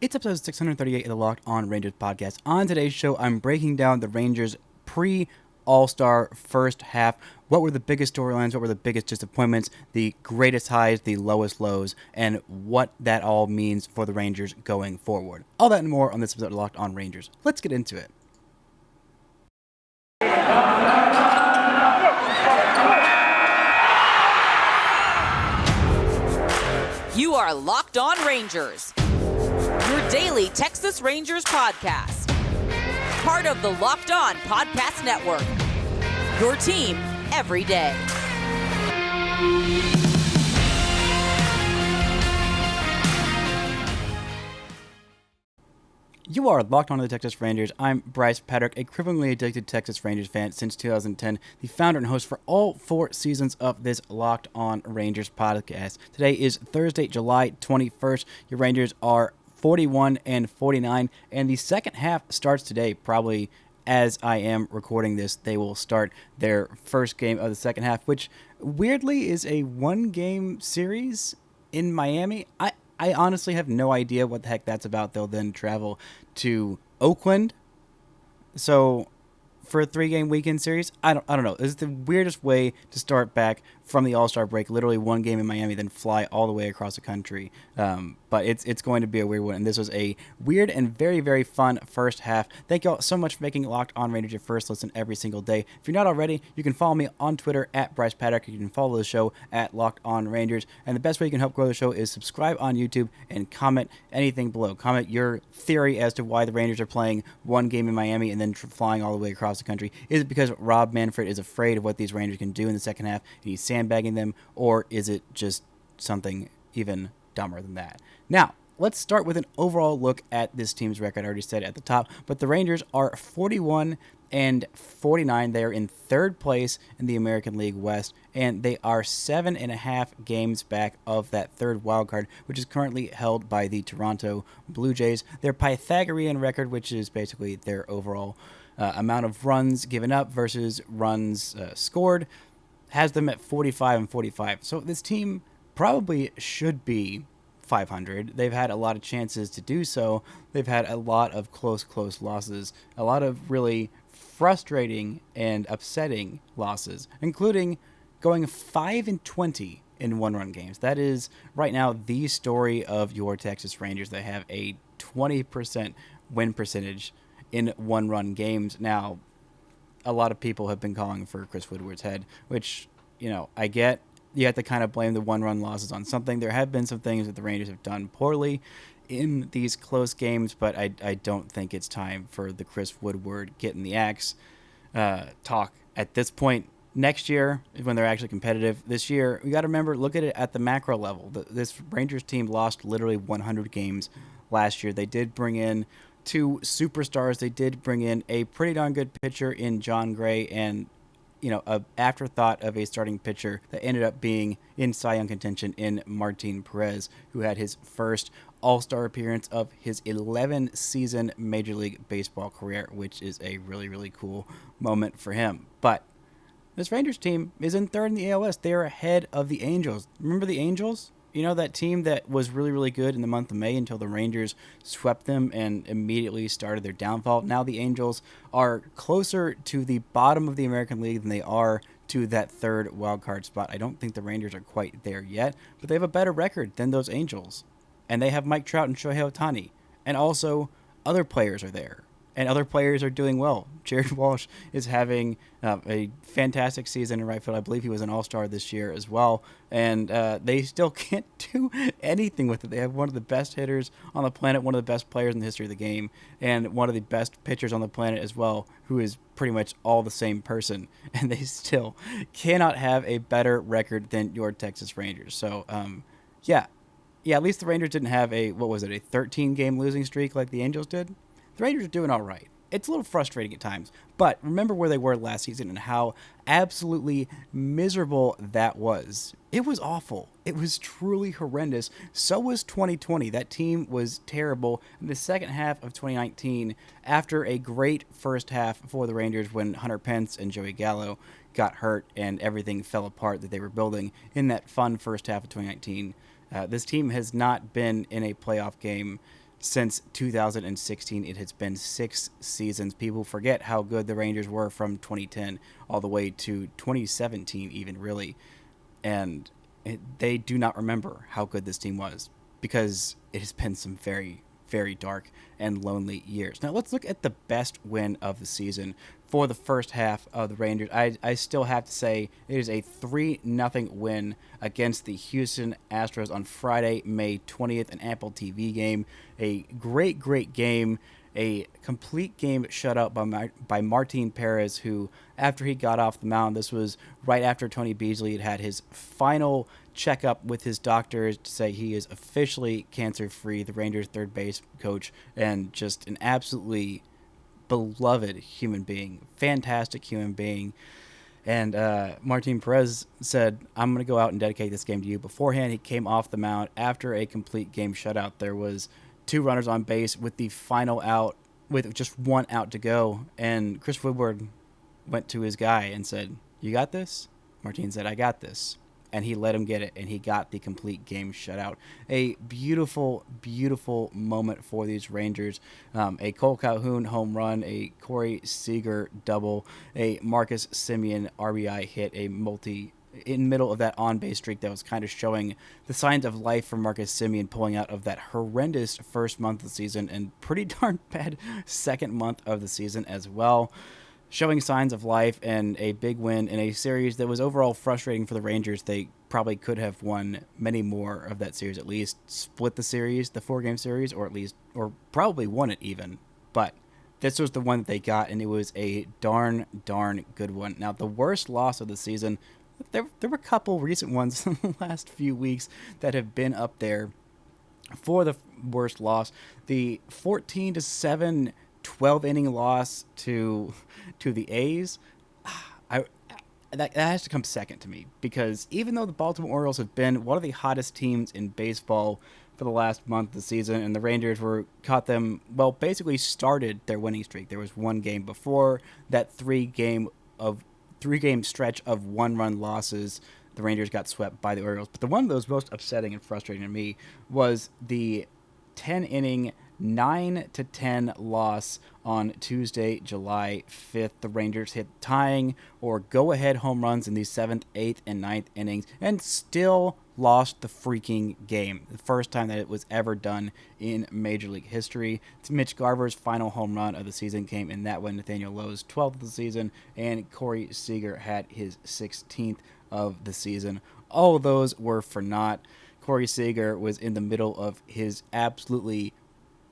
It's episode 638 of the Locked On Rangers podcast. On today's show, I'm breaking down the Rangers pre-All-Star first half. What were the biggest storylines? What were the biggest disappointments? The greatest highs, the lowest lows, and what that all means for the Rangers going forward. All that and more on this episode of Locked On Rangers. Let's get into it. You are Locked On Rangers, your daily Texas Rangers podcast. Part of the Locked On Podcast Network, your team every day. You are Locked On to the Texas Rangers. I'm Bryce Patrick, a cripplingly addicted Texas Rangers fan since 2010, the founder and host for all 4 seasons of this Locked On Rangers podcast. Today is Thursday, July 21st. Your Rangers are 41-49, and the second half starts today. Probably as I am recording this, they will start their first game of the second half, which weirdly is a 1-game series in Miami. I honestly have no idea what the heck that's about. They'll then travel to Oakland. So for a 3-game weekend series, I don't know. This is the weirdest way to start back from the All-Star break. Literally 1 game in Miami, then fly all the way across the country. But it's going to be a weird one. And this was a weird and very, very fun first half. Thank you all so much for making Locked On Rangers your first listen every single day. If you're not already, you can follow me on Twitter at Bryce Paddock. You can follow the show at Locked On Rangers. And the best way you can help grow the show is subscribe on YouTube and comment anything below. Comment your theory as to why the Rangers are playing 1 game in Miami and then flying all the way across the country. Is it because Rob Manfred is afraid of what these Rangers can do in the second half and he's sandbagging them, or is it just something even dumber than that? Now, let's start with an overall look at this team's record. I already said it at the top, but the Rangers are 41-49. They are in 3rd place in the American League West, and they are 7.5 games back of that 3rd wild card, which is currently held by the Toronto Blue Jays. Their Pythagorean record, which is basically their overall amount of runs given up versus runs scored, has them at 45-45. So this team probably should be 500. They've had a lot of chances to do so. They've had a lot of close losses, a lot of really frustrating and upsetting losses, including going 5-20 in 1-run games. That is right now the story of your Texas Rangers. They have a 20% win percentage in 1-run games. Now, a lot of people have been calling for Chris Woodward's head, which, I get. You have to kind of blame the 1-run losses on something. There have been some things that the Rangers have done poorly in these close games, but I don't think it's time for the Chris Woodward getting the axe talk at this point. Next year, when they're actually competitive, this year, we got to remember, look at it at the macro level. This Rangers team lost literally 100 games last year. They did bring in 2 superstars. They did bring in a pretty darn good pitcher in John Gray and a afterthought of a starting pitcher that ended up being in Cy Young contention in Martin Perez, who had his first All-Star appearance of his 11-season Major League Baseball career, which is a really, really cool moment for him. But this Rangers team is in 3rd in the AL West. They are ahead of the Angels. Remember the Angels? That team that was really, really good in the month of May until the Rangers swept them and immediately started their downfall. Now the Angels are closer to the bottom of the American League than they are to that 3rd wildcard spot. I don't think the Rangers are quite there yet, but they have a better record than those Angels. And they have Mike Trout and Shohei Ohtani. And also, other players are there. And other players are doing well. Jared Walsh is having a fantastic season in right field. I believe he was an All-Star this year as well. And they still can't do anything with it. They have one of the best hitters on the planet, one of the best players in the history of the game, and one of the best pitchers on the planet as well, who is pretty much all the same person. And they still cannot have a better record than your Texas Rangers. So, yeah, at least the Rangers didn't have a 13-game losing streak like the Angels did. The Rangers are doing all right. It's a little frustrating at times, but remember where they were last season and how absolutely miserable that was. It was awful. It was truly horrendous. So was 2020. That team was terrible. In the second half of 2019, after a great first half for the Rangers when Hunter Pence and Joey Gallo got hurt and everything fell apart that they were building in that fun first half of 2019, this team has not been in a playoff game since 2016. It has been 6 seasons. People forget how good the Rangers were from 2010 all the way to 2017 even, really. And they do not remember how good this team was because it has been some very, very dark and lonely years. Now let's look at the best win of the season for the first half of the Rangers. I still have to say it is a 3-0 win against the Houston Astros on Friday, May 20th, an Apple TV game. A great, great game. A complete game shutout by Martin Perez, who, after he got off the mound, this was right after Tony Beasley had his final checkup with his doctors to say he is officially cancer-free, the Rangers' third base coach, and just an absolutely beloved human being, fantastic human being. And Martin Perez said, I'm going to go out and dedicate this game to you. Beforehand, he came off the mound after a complete game shutout. There was 2 runners on base with the final out, with just 1 out to go. And Chris Woodward went to his guy and said, you got this? Martin said, I got this. And he let him get it, and he got the complete game shutout. A beautiful, beautiful moment for these Rangers. A Cole Calhoun home run, a Corey Seager double, a Marcus Semien RBI hit, a multi in the middle of that on-base streak that was kind of showing the signs of life for Marcus Semien, pulling out of that horrendous first month of the season and pretty darn bad second month of the season as well. Showing signs of life and a big win in a series that was overall frustrating for the Rangers. They probably could have won many more of that series, at least split the series, the 4-game series, or probably won it even. But this was the one that they got, and it was a darn good one. Now, the worst loss of the season, there were a couple recent ones in the last few weeks that have been up there for the worst loss. The 14-7 12-inning loss to the A's, that has to come second to me, because even though the Baltimore Orioles have been one of the hottest teams in baseball for the last month of the season, and the Rangers basically started their winning streak. There was one game before that 3-game stretch of 1-run losses. The Rangers got swept by the Orioles. But the one that was most upsetting and frustrating to me was the 10-inning 9-10 loss on Tuesday, July 5th. The Rangers hit tying or go-ahead home runs in the 7th, 8th, and 9th innings and still lost the freaking game. The first time that it was ever done in Major League history. It's Mitch Garver's final home run of the season came in that one. Nathaniel Lowe's 12th of the season, and Corey Seager had his 16th of the season. All of those were for naught. Corey Seager was in the middle of his absolutely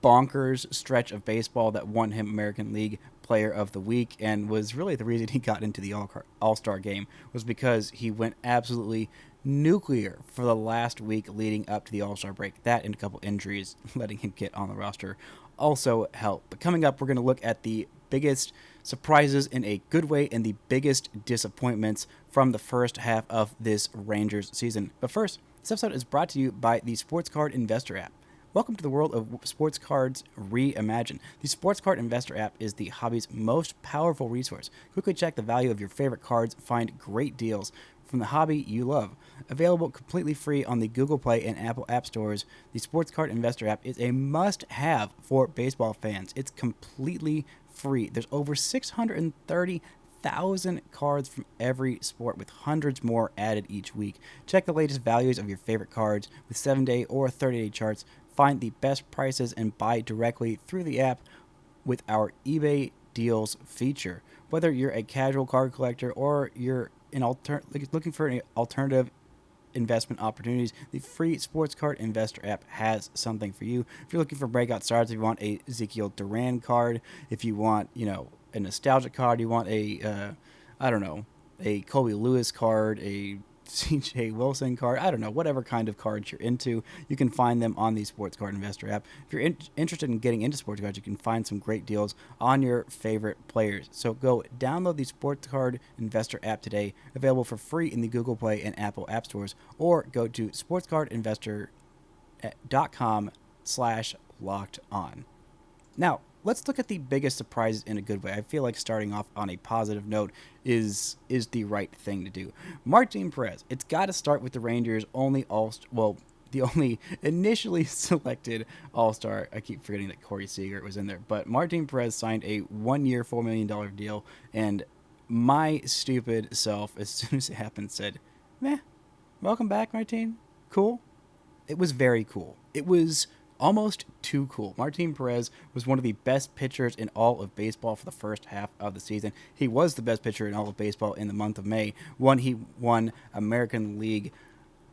bonkers stretch of baseball that won him American League Player of the Week, and was really the reason he got into the All-Star game, was because he went absolutely nuclear for the last week leading up to the All-Star break. That and a couple injuries letting him get on the roster also helped. But coming up, we're going to look at the biggest surprises in a good way and the biggest disappointments from the first half of this Rangers season. But first, this episode is brought to you by the Sports Card Investor app. Welcome to the world of sports cards reimagined. The Sports Card Investor app is the hobby's most powerful resource. Quickly check the value of your favorite cards, find great deals from the hobby you love. Available completely free on the Google Play and Apple App Stores, the Sports Card Investor app is a must-have for baseball fans. It's completely free. There's over 630,000 cards from every sport, with hundreds more added each week. Check the latest values of your favorite cards with 7-day or 30-day charts. Find the best prices and buy directly through the app with our eBay deals feature. Whether you're a casual card collector or you're looking for an alternative investment opportunities, the free Sports Card Investor app has something for you. If you're looking for breakout stars, if you want a Ezequiel Duran card, if you want, a nostalgic card, you want a Colby Lewis card, a CJ Wilson card, whatever kind of cards you're into, you can find them on the Sports Card Investor app. If you're interested in getting into sports cards, you can find some great deals on your favorite players. So go download the Sports Card Investor app today, available for free in the Google Play and Apple App Stores, or go to sportscardinvestor.com/locked-on. Now, let's look at the biggest surprises in a good way. I feel like starting off on a positive note is the right thing to do. Martin Perez. It's got to start with the Rangers' the only initially selected All-Star. I keep forgetting that Corey Seager was in there. But Martin Perez signed a 1-year, $4 million deal. And my stupid self, as soon as it happened, said, meh, welcome back, Martin. Cool. It was very cool. It was almost too cool. Martin Perez was one of the best pitchers in all of baseball for the first half of the season. He was the best pitcher in all of baseball in the month of May. He won American League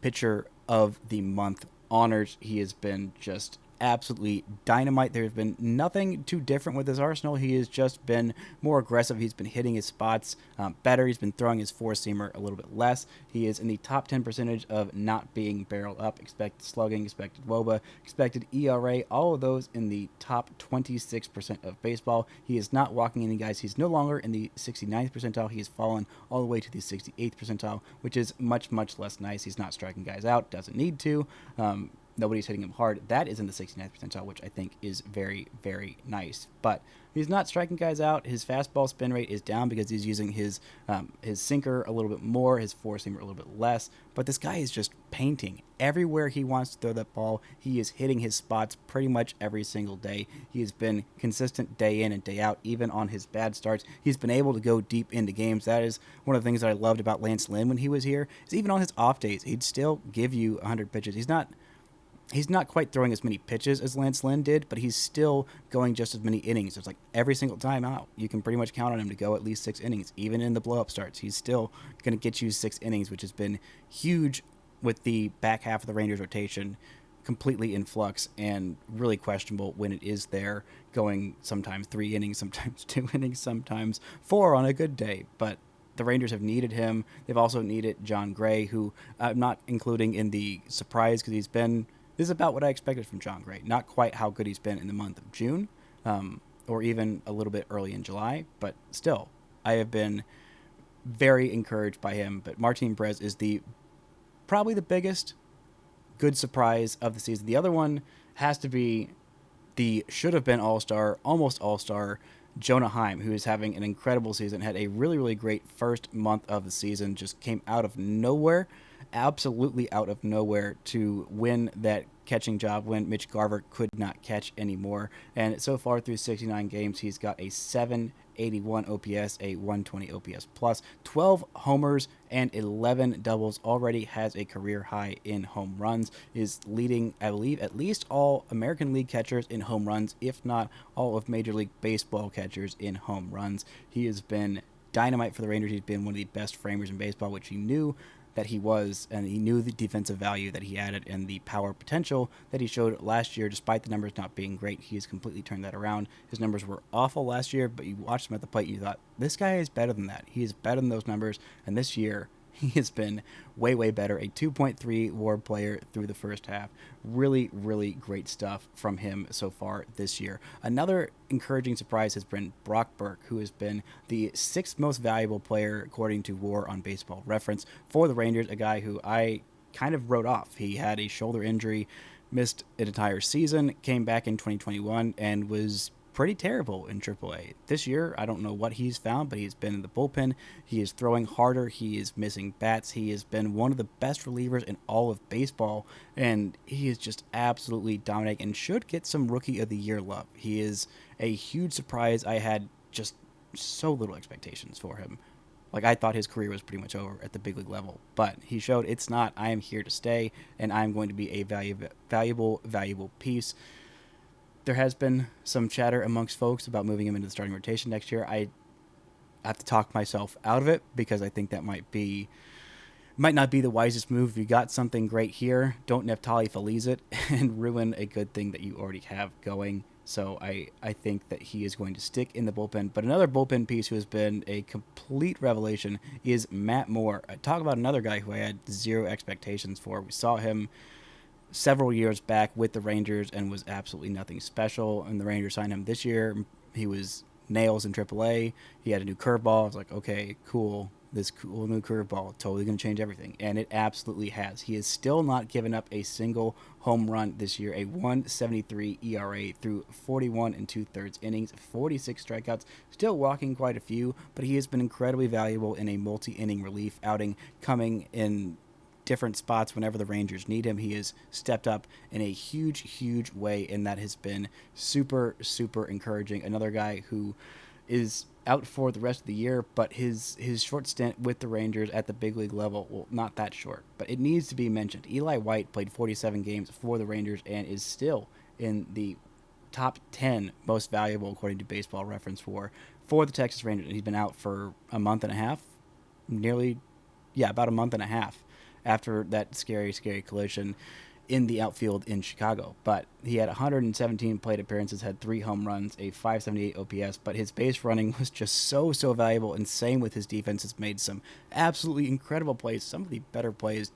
Pitcher of the Month honors. He has been just absolutely dynamite. There's been nothing too different with his arsenal. He has just been more aggressive. He's been hitting his spots better. He's been throwing his four-seamer a little bit less. He is in the top 10 percentage of not being barreled up, expected slugging, expected WOBA, expected ERA, all of those in the top 26% of baseball. He is not walking any guys. He's no longer in the 69th percentile. He has fallen all the way to the 68th percentile, which is much, much less nice. He's not striking guys out, doesn't need to. Nobody's hitting him hard. That is in the 69th percentile, which I think is very, very nice. But he's not striking guys out. His fastball spin rate is down because he's using his sinker a little bit more, his four-seamer a little bit less. But this guy is just painting. Everywhere he wants to throw that ball, he is hitting his spots pretty much every single day. He has been consistent day in and day out, even on his bad starts. He's been able to go deep into games. That is one of the things that I loved about Lance Lynn when he was here, is even on his off days, he'd still give you 100 pitches. He's not quite throwing as many pitches as Lance Lynn did, but he's still going just as many innings. It's like every single time out, you can pretty much count on him to go at least 6 innings. Even in the blow-up starts, he's still going to get you 6 innings, which has been huge with the back half of the Rangers rotation completely in flux and really questionable when it is there, going sometimes 3 innings, sometimes 2 innings, sometimes 4 on a good day. But the Rangers have needed him. They've also needed John Gray, who I'm not including in the surprise because he's been... This is about what I expected from John Gray. Not quite how good he's been in the month of June, or even a little bit early in July, but still, I have been very encouraged by him. But Martin Perez is probably the biggest good surprise of the season. The other one has to be the should-have-been All-Star, almost All-Star, Jonah Heim, who is having an incredible season, had a really, really great first month of the season, just came out of nowhere, absolutely out of nowhere, to win that catching job when Mitch Garver could not catch anymore. And so far through 69 games, he's got a 781 OPS, a 120 OPS plus, 12 homers and 11 doubles, already has a career high in home runs, is leading, I believe, at least all American League catchers in home runs, if not all of Major League Baseball catchers in home runs. He has been dynamite for the Rangers. He's been one of the best framers in baseball, which he knew that he was, and he knew the defensive value that he added and the power potential that he showed last year. Despite the numbers not being great, he has completely turned that around. His numbers were awful last year, but you watched him at the plate, you thought, this guy is better than that. He is better than those numbers, and this year he has been way, way better. A 2.3 WAR player through the first half. Really, really great stuff from him so far this year. Another encouraging surprise has been Brock Burke, who has been the 6th most valuable player according to WAR on Baseball Reference for the Rangers, a guy who I kind of wrote off. He had a shoulder injury, missed an entire season, came back in 2021, and was pretty terrible in AAA. This year, I don't know what he's found, but he's been in the bullpen. He is throwing harder. He is missing bats. He has been one of the best relievers in all of baseball, and he is just absolutely dominating and should get some Rookie of the Year love. He is a huge surprise. I had just so little expectations for him. Like, I thought his career was pretty much over at the big league level, but he showed it's not. I am here to stay, and I'm going to be a valuable piece. There has been some chatter amongst folks about moving him into the starting rotation next year. I have to talk myself out of it because I think that might not be the wisest move. If you got something great here, don't Neftali Feliz it and ruin a good thing that you already have going. So I think that he is going to stick in the bullpen. But another bullpen piece who has been a complete revelation is Matt Moore. Talk about another guy who I had zero expectations for. We saw him several years back with the Rangers and was absolutely nothing special, and the Rangers signed him this year. He was nails in AAA. He had a new curveball. I was like, okay, cool. This cool new curveball, totally going to change everything. And it absolutely has. He has still not given up a single home run this year. A 1.73 ERA through 41 2/3 innings, 46 strikeouts, still walking quite a few, but he has been incredibly valuable in a multi-inning relief outing, coming in different spots whenever the Rangers need him. He has stepped up in a huge way, and that has been super encouraging. Another guy who is out for the rest of the year, but his short stint with the Rangers at the big league level, well, not that short, but it needs to be mentioned. Eli White played 47 games for the Rangers and is still in the top 10 most valuable according to Baseball Reference for the Texas Rangers. And he's been out for a month and a half, about a month and a half after that scary collision in the outfield in Chicago. But he had 117 plate appearances, had 3 home runs, a 578 OPS, but his base running was just so valuable, and same with his defense. Has made some absolutely incredible plays, some of the better plays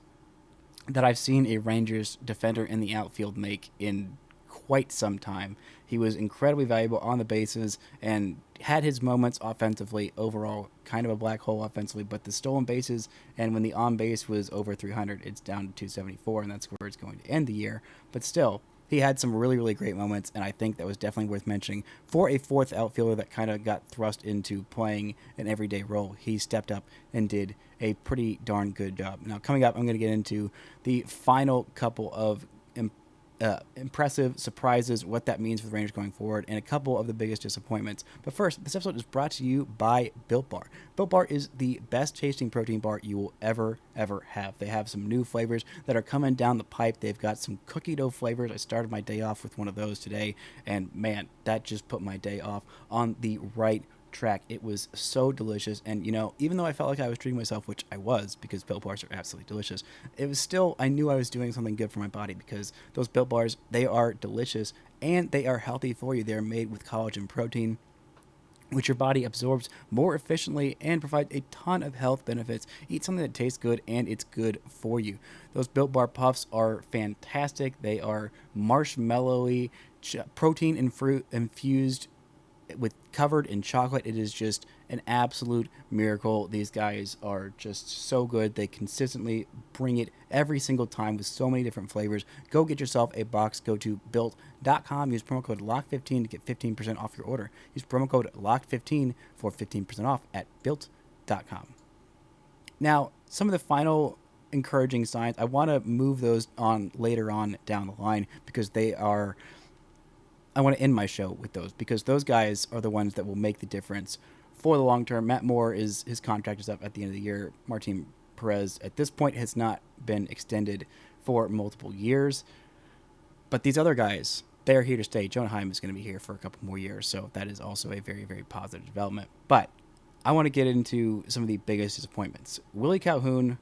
that I've seen a Rangers defender in the outfield make in quite some time. He was incredibly valuable on the bases and had his moments offensively. Overall, kind of a black hole offensively, but the stolen bases and when the on base was over 300, it's down to 274, and that's where it's going to end the year. But still, he had some really great moments, and I think that was definitely worth mentioning. For a fourth outfielder that kind of got thrust into playing an everyday role, he stepped up and did a pretty darn good job. Now, coming up, I'm going to get into the final couple of impressive surprises, what that means for the Rangers going forward, and a couple of the biggest disappointments. But first, this episode is brought to you by Built Bar. Built Bar is the best tasting protein bar you will ever have. They have some new flavors that are coming down the pipe. They've got some cookie dough flavors. I started my day off with one of those today, and man, that just put my day off on the right track. It was so delicious, and even though I felt like I was treating myself, which I was, because Built Bars are absolutely delicious, it was still, I knew I was doing something good for my body, because those Built Bars, they are delicious and they are healthy for you. They're made with collagen protein, which your body absorbs more efficiently and provides a ton of health benefits. Eat something that tastes good and it's good for you. Those Built Bar Puffs are fantastic. They are marshmallowy, protein and fruit infused, with covered in chocolate. It is just an absolute miracle. These guys are just so good. They consistently bring it every single time with so many different flavors. Go get yourself a box. Go to built.com. Use promo code LOCK15 to get 15% off your order. Use promo code LOCK15 for 15% off at built.com. Now, some of the final encouraging signs, I want to move those on later on down the line, because I want to end my show with those, because those guys are the ones that will make the difference for the long term. Matt Moore, his contract is up at the end of the year. Martin Perez at this point has not been extended for multiple years. But these other guys, they're here to stay. Jonah Heim is going to be here for a couple more years, so that is also a very positive development. But I want to get into some of the biggest disappointments. Willie Calhoun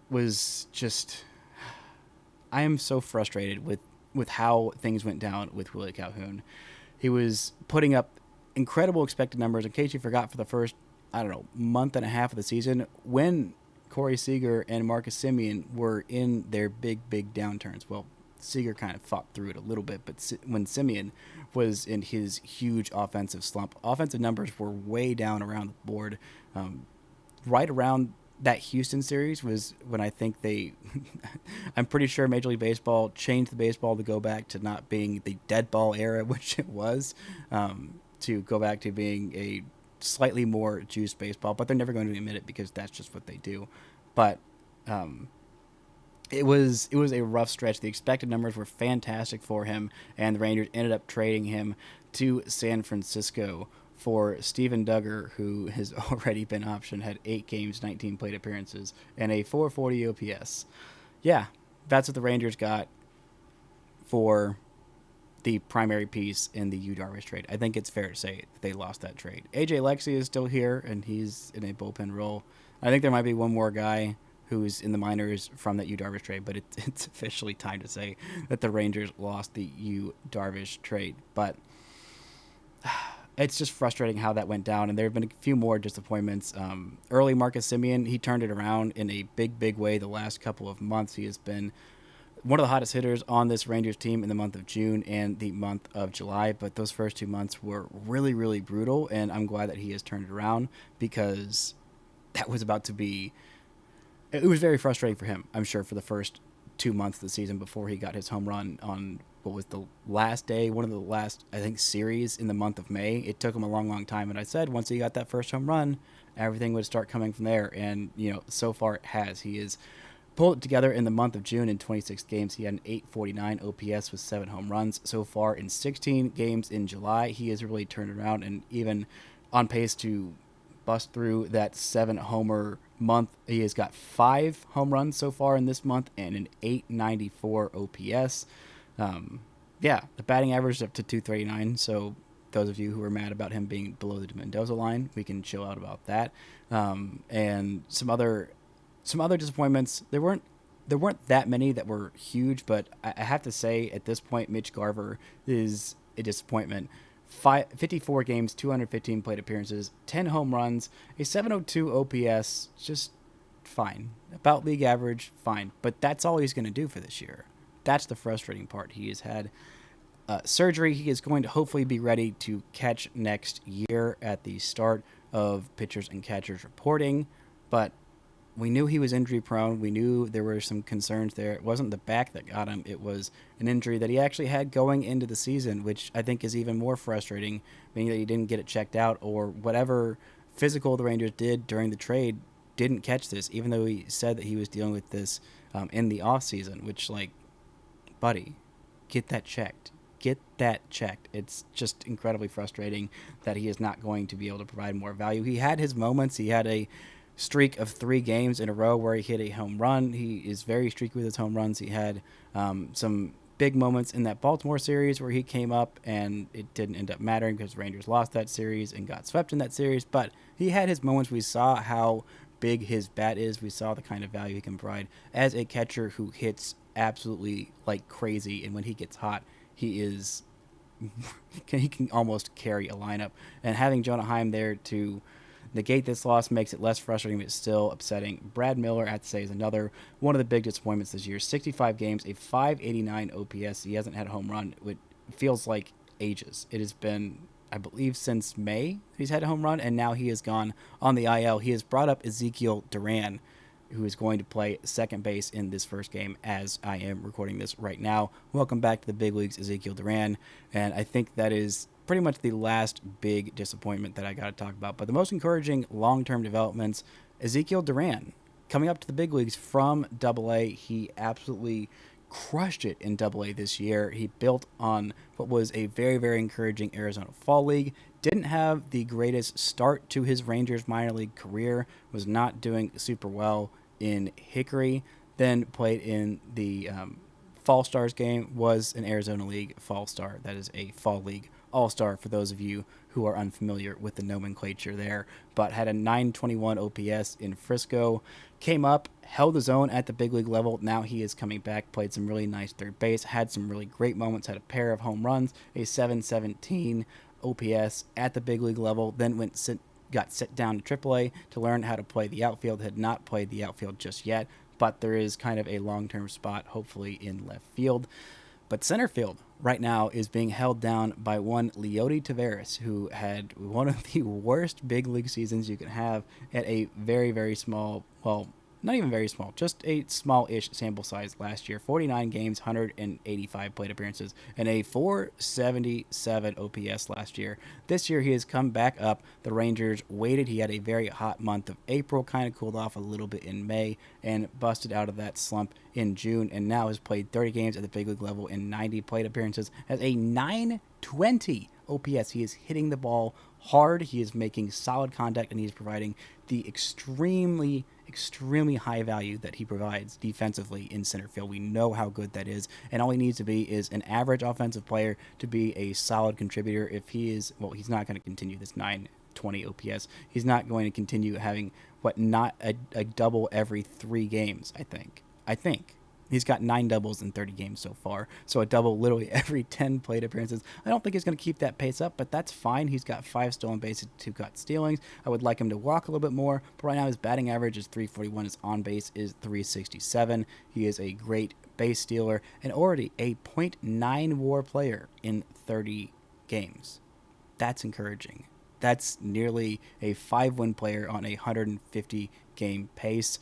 was just... I am so frustrated with how things went down with Willie Calhoun. He was putting up incredible expected numbers. In case you forgot, for the first, month and a half of the season, when Corey Seager and Marcus Semien were in their big downturns. Well, Seager kind of fought through it a little bit, but when Semien was in his huge offensive slump, offensive numbers were way down around the board. Right around that Houston series was when I think I'm pretty sure Major League Baseball changed the baseball to go back to not being the dead ball era, which it was, to go back to being a slightly more juiced baseball, but they're never going to admit it because that's just what they do. But it was a rough stretch. The expected numbers were fantastic for him, and the Rangers ended up trading him to San Francisco for Steven Duggar, who has already been optioned, had 8 games, 19 plate appearances, and a 440 OPS. Yeah, that's what the Rangers got for the primary piece in the Yu Darvish trade. I think it's fair to say that they lost that trade. AJ Lexy is still here, and he's in a bullpen role. I think there might be one more guy who's in the minors from that Yu Darvish trade, but it's officially time to say that the Rangers lost the Yu Darvish trade. But it's just frustrating how that went down, and there have been a few more disappointments. Early Marcus Semien, he turned it around in a big way the last couple of months. He has been one of the hottest hitters on this Rangers team in the month of June and the month of July, but those first 2 months were really brutal, and I'm glad that he has turned it around, because that was about to be... It was very frustrating for him, I'm sure, for the first 2 months of the season before he got his home run on what was the last day, one of the last, I think, series in the month of May. It took him a long time, and I said once he got that first home run, everything would start coming from there, and so far it has. He is pulled it together in the month of June. In 26 games, he had an 849 OPS with 7 home runs. So far in 16 games in July, he has really turned around and even on pace to bust through that 7-homer month. He has got 5 home runs so far in this month and an 894 OPS. The batting average is up to 239, so those of you who are mad about him being below the Mendoza line, we can chill out about that. And some other disappointments. There weren't that many that were huge, but I have to say at this point, Mitch Garver is a disappointment. 54 games, 215 plate appearances, 10 home runs, a 702 OPS, just fine. About league average, fine. But that's all he's going to do for this year. That's the frustrating part. He has had surgery. He is going to hopefully be ready to catch next year at the start of pitchers and catchers reporting. But we knew he was injury prone. We knew there were some concerns there. It wasn't the back that got him. It was an injury that he actually had going into the season, which I think is even more frustrating, meaning that he didn't get it checked out, or whatever physical the Rangers did during the trade didn't catch this, even though he said that he was dealing with this in the offseason, which, like, buddy, get that checked. Get that checked. It's just incredibly frustrating that he is not going to be able to provide more value. He had his moments. He had a streak of 3 games in a row where he hit a home run. He is very streaky with his home runs. He had some big moments in that Baltimore series where he came up and it didn't end up mattering because Rangers lost that series and got swept in that series. But he had his moments. We saw how big his bat is. We saw the kind of value he can provide as a catcher who hits absolutely like crazy. And when he gets hot, he can almost carry a lineup. And having Jonah Heim there to negate this loss makes it less frustrating, but it's still upsetting. Brad Miller, I have to say, is another one of the big disappointments this year. 65 games, a 589 OPS. He hasn't had a home run. It feels like ages. It has been, I believe, since May he's had a home run, and now he has gone on the IL. He has brought up Ezequiel Duran, who is going to play second base in this first game as I am recording this right now. Welcome back to the big leagues, Ezequiel Duran, and I think that is pretty much the last big disappointment that I got to talk about. But the most encouraging long-term developments, Ezequiel Duran coming up to the big leagues from AA. He absolutely crushed it in AA this year. He built on what was a very, very encouraging Arizona Fall League. Didn't have the greatest start to his Rangers minor league career. Was not doing super well in Hickory. Then played in the Fall Stars game. Was an Arizona League Fall Star. That is a Fall League All-Star for those of you who are unfamiliar with the nomenclature there, but had a 921 OPS in Frisco, came up, held his own at the big league level. Now he is coming back, played some really nice third base, had some really great moments, had a pair of home runs, a 717 OPS at the big league level, then got sent down to AAA to learn how to play the outfield, had not played the outfield just yet, but there is kind of a long-term spot, hopefully, in left field. But center field right now is being held down by one Leody Taveras, who had one of the worst big league seasons you can have at a very, very small, well, not even very small, just a small-ish sample size last year. 49 games, 185 plate appearances, and a 477 OPS last year. This year he has come back up. The Rangers waited. He had a very hot month of April, kind of cooled off a little bit in May, and busted out of that slump in June, and now has played 30 games at the big league level in 90 plate appearances, has a 920 OPS. He is hitting the ball hard. He is making solid contact, and he is providing the extremely high value that he provides defensively in center field. We know how good that is, and all he needs to be is an average offensive player to be a solid contributor. If he is, well, he's not going to continue this 920 OPS. He's not going to continue having not a double every 3 games, I think. He's got 9 doubles in 30 games so far, so a double literally every 10 plate appearances. I don't think he's going to keep that pace up, but that's fine. He's got 5 stolen bases, 2 caught stealings. I would like him to walk a little bit more, but right now his batting average is 341. His on-base is 367. He is a great base stealer and already a .9 WAR player in 30 games. That's encouraging. That's nearly a 5-win player on a 150-game pace.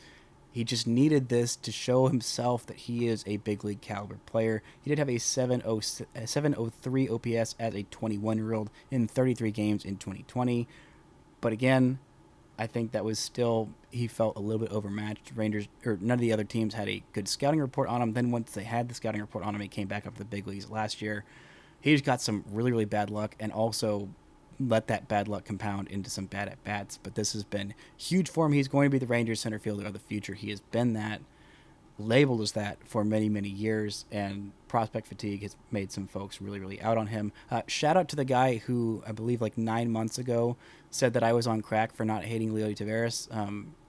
He just needed this to show himself that he is a big league caliber player. He did have a 703 OPS as a 21-year-old in 33 games in 2020. But again, I think that was still, he felt a little bit overmatched. Rangers, or none of the other teams had a good scouting report on him. Then once they had the scouting report on him, he came back up to the big leagues last year. He just got some really, really bad luck and also let that bad luck compound into some bad at-bats. But this has been huge for him. He's going to be the Rangers center fielder of the future. He has been that, labeled as that for many, many years, and prospect fatigue has made some folks really, really out on him. Shout out to the guy who, I believe like 9 months ago, said that I was on crack for not hating Leody Taveras.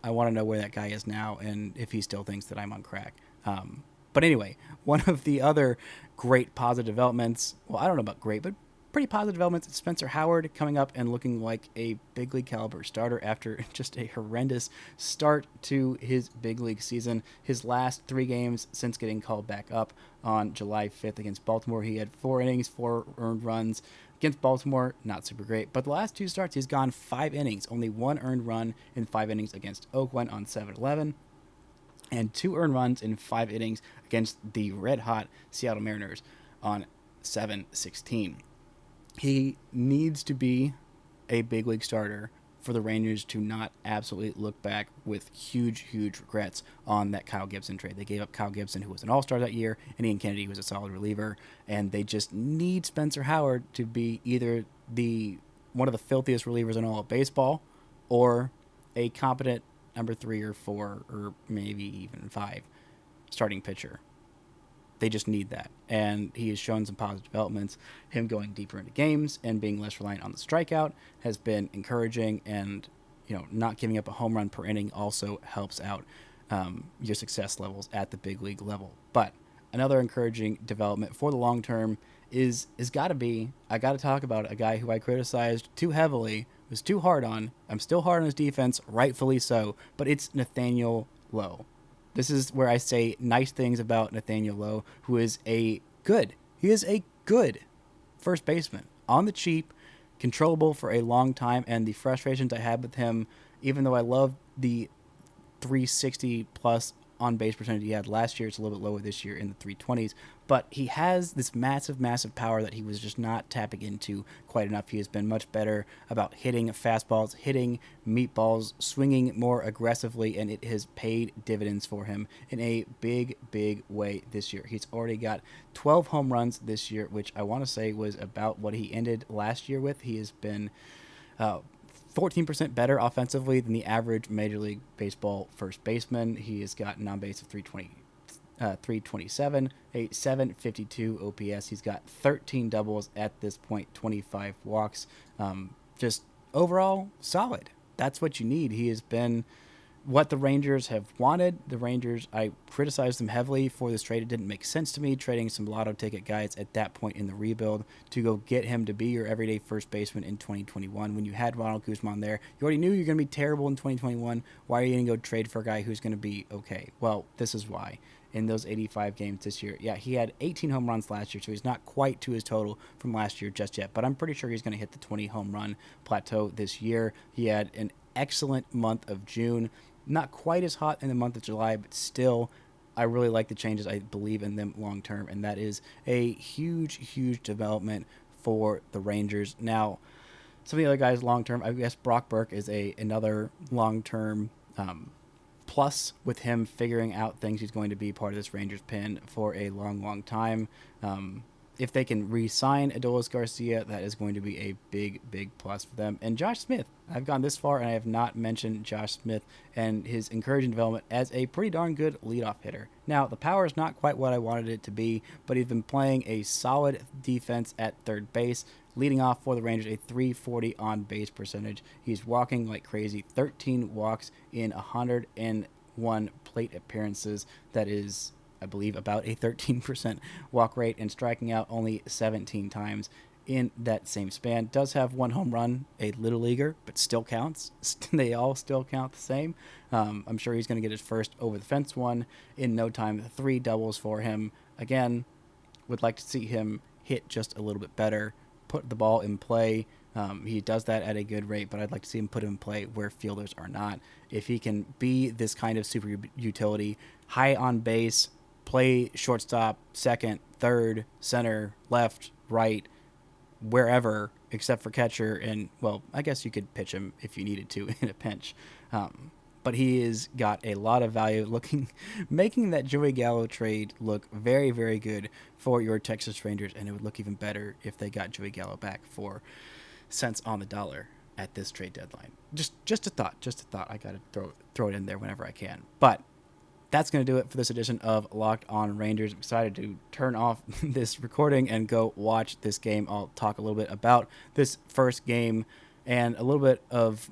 I want to know where that guy is now and if he still thinks that I'm on crack. But anyway, one of the other great positive developments, well, I don't know about great, but pretty positive developments, Spencer Howard coming up and looking like a big league caliber starter after just a horrendous start to his big league season. His last 3 games since getting called back up on July 5th against Baltimore, he had 4 innings, 4 earned runs. Against Baltimore, not super great. But the last 2 starts, he's gone 5 innings, only 1 earned run in 5 innings against Oakland on 7-11. And 2 earned runs in 5 innings against the red-hot Seattle Mariners on 7-16. He needs to be a big league starter for the Rangers to not absolutely look back with huge, huge regrets on that Kyle Gibson trade. They gave up Kyle Gibson, who was an all-star that year, and Ian Kennedy, who was a solid reliever, and they just need Spencer Howard to be either one of the filthiest relievers in all of baseball or a competent number 3 or 4 or maybe even 5 starting pitcher. They just need that. And he has shown some positive developments. Him going deeper into games and being less reliant on the strikeout has been encouraging. And, not giving up a home run per inning also helps out your success levels at the big league level. But another encouraging development for the long term is got to be, I got to talk about a guy who I criticized too heavily, was too hard on. I'm still hard on his defense, rightfully so. But it's Nathaniel Lowe. This is where I say nice things about Nathaniel Lowe, who is he is a good first baseman. On the cheap, controllable for a long time, and the frustrations I had with him, even though I love the 360 plus on base percentage he had last year, it's a little bit lower this year in the 320s, but he has this massive, massive power that he was just not tapping into quite enough. He has been much better about hitting fastballs, hitting meatballs, swinging more aggressively, and it has paid dividends for him in a big, big way this year. He's already got 12 home runs this year, which I want to say was about what he ended last year with. He has been 14% better offensively than the average Major League Baseball first baseman. He has got an on-base of 327, a 752 OPS. He's got 13 doubles at this point, 25 walks. Just overall solid. That's what you need. He has been what the Rangers have wanted. The Rangers, I criticized them heavily for this trade. It didn't make sense to me, trading some lotto ticket guys at that point in the rebuild to go get him to be your everyday first baseman in 2021. When you had Ronald Guzman there, you already knew you're going to be terrible in 2021. Why are you going to go trade for a guy who's going to be okay? Well, this is why. In those 85 games this year, he had 18 home runs last year, so he's not quite to his total from last year just yet, but I'm pretty sure he's going to hit the 20 home run plateau this year. He had an excellent month of June. Not quite as hot in the month of July, but still, I really like the changes. I believe in them long term, and that is a huge, huge development for the Rangers. Now, some of the other guys long term, I guess Brock Burke is another long term plus with him figuring out things. He's going to be part of this Rangers pen for a long, long time. If they can re-sign Adolis Garcia, that is going to be a big, big plus for them. And Josh Smith, I've gone this far and I have not mentioned Josh Smith and his encouraging development as a pretty darn good leadoff hitter. Now, the power is not quite what I wanted it to be, but he's been playing a solid defense at third base, leading off for the Rangers a 340 on-base percentage. He's walking like crazy, 13 walks in 101 plate appearances. That is, I believe, about a 13% walk rate, and striking out only 17 times in that same span. Does have 1 home run, a little leaguer, but still counts. They all still count the same. I'm sure he's going to get his first over-the-fence one in no time. 3 doubles for him. Again, would like to see him hit just a little bit better, put the ball in play. He does that at a good rate, but I'd like to see him put him in play where fielders are not. If he can be this kind of super utility, high on base, play shortstop, second, third, center, left, right, wherever except for catcher, and, well, I guess you could pitch him if you needed to in a pinch. But he has got a lot of value, making that Joey Gallo trade look very, very good for your Texas Rangers, and it would look even better if they got Joey Gallo back for cents on the dollar at this trade deadline. Just a thought. I got to throw it in there whenever I can. But that's going to do it for this edition of Locked On Rangers. I'm excited to turn off this recording and go watch this game. I'll talk a little bit about this first game and a little bit of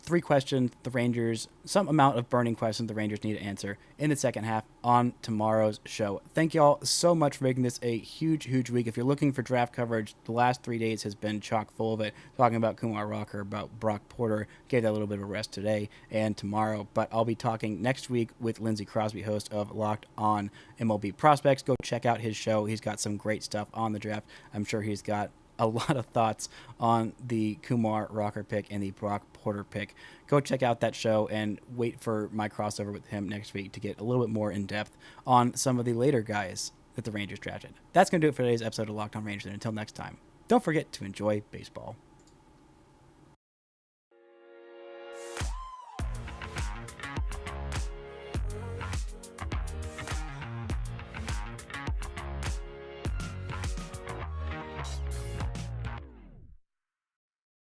3 questions the Rangers, some amount of burning questions the Rangers need to answer in the second half on tomorrow's show. Thank you all so much for making this a huge, huge week. If you're looking for draft coverage, the last 3 days has been chock full of it, talking about Kumar Rocker, about Brock Porter. Gave that a little bit of a rest today and tomorrow, but I'll be talking next week with Lindsey Crosby, host of Locked On MLB Prospects. Go check out his show. He's got some great stuff on the draft. I'm sure he's got a lot of thoughts on the Kumar Rocker pick and the Brock Porter pick. Go check out that show and wait for my crossover with him next week to get a little bit more in depth on some of the later guys that the Rangers drafted. That's going to do it for today's episode of Locked On Rangers. And until next time, don't forget to enjoy baseball.